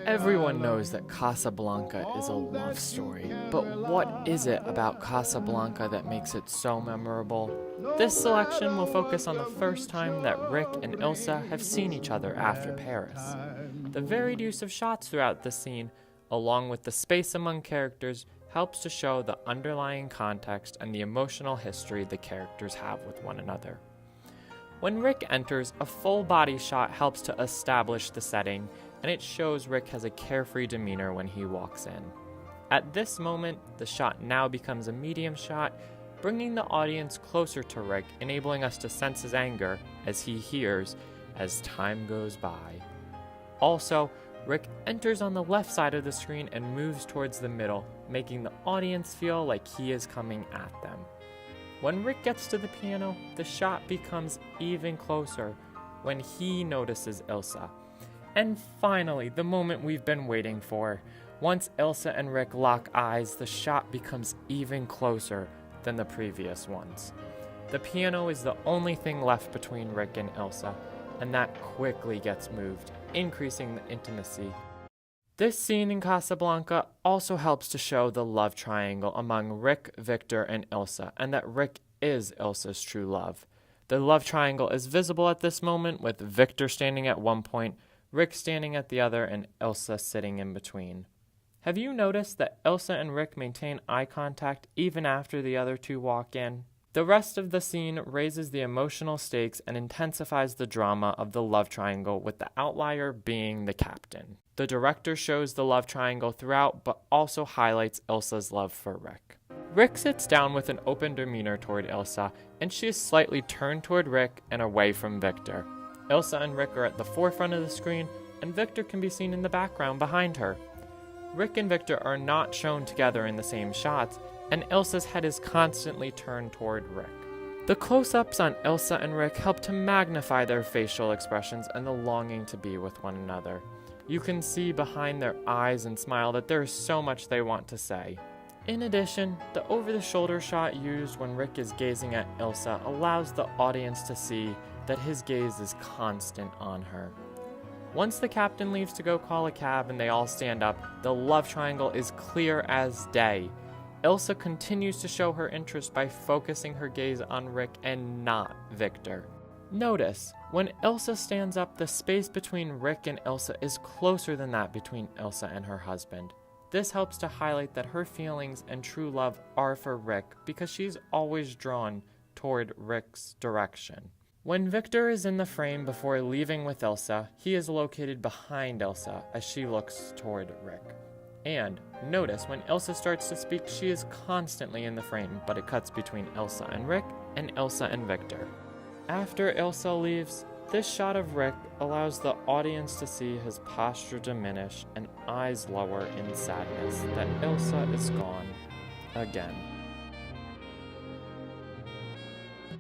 Everyone knows that Casablanca is a love story, but what is it about Casablanca that makes it so memorable? This selection will focus on the first time that Rick and Ilsa have seen each other after Paris. The varied use of shots throughout the scene, along with the space among characters, helps to show the underlying context and the emotional history the characters have with one another. When Rick enters, a full body shot helps to establish the setting, and it shows Rick has a carefree demeanor when he walks in. At this moment, the shot now becomes a medium shot, bringing the audience closer to Rick, enabling us to sense his anger as he hears as time goes by. Also, Rick enters on the left side of the screen and moves towards the middle, making the audience feel like he is coming at them. When Rick gets to the piano, the shot becomes even closer when he notices Ilsa. And finally, the moment we've been waiting for. Once Ilsa and Rick lock eyes, the shot becomes even closer than the previous ones. The piano is the only thing left between Rick and Ilsa, and that quickly gets moved, increasing the intimacy. This scene in Casablanca also helps to show the love triangle among Rick, Victor, and Ilsa, and that Rick is Ilsa's true love. The love triangle is visible at this moment, with Victor standing at one point, Rick standing at the other, and Ilsa sitting in between. Have you noticed that Ilsa and Rick maintain eye contact even after the other two walk in? The rest of the scene raises the emotional stakes and intensifies the drama of the love triangle, with the outlier being the captain. The director shows the love triangle throughout, but also highlights Ilsa's love for Rick. Rick sits down with an open demeanor toward Ilsa, and she is slightly turned toward Rick and away from Victor. Ilsa and Rick are at the forefront of the screen, and Victor can be seen in the background behind her. Rick and Victor are not shown together in the same shots, and Ilsa's head is constantly turned toward Rick. The close-ups on Ilsa and Rick help to magnify their facial expressions and the longing to be with one another. You can see behind their eyes and smile that there is so much they want to say. In addition, the over-the-shoulder shot used when Rick is gazing at Ilsa allows the audience to see that his gaze is constant on her. Once the captain leaves to go call a cab and they all stand up, the love triangle is clear as day. Ilsa continues to show her interest by focusing her gaze on Rick and not Victor. Notice, when Ilsa stands up, the space between Rick and Ilsa is closer than that between Ilsa and her husband. This helps to highlight that her feelings and true love are for Rick because she's always drawn toward Rick's direction. When Victor is in the frame before leaving with Ilsa, he is located behind Ilsa as she looks toward Rick. And notice when Ilsa starts to speak, she is constantly in the frame, but it cuts between Ilsa and Rick and Ilsa and Victor. After Ilsa leaves, this shot of Rick allows the audience to see his posture diminish and eyes lower in sadness that Ilsa is gone again.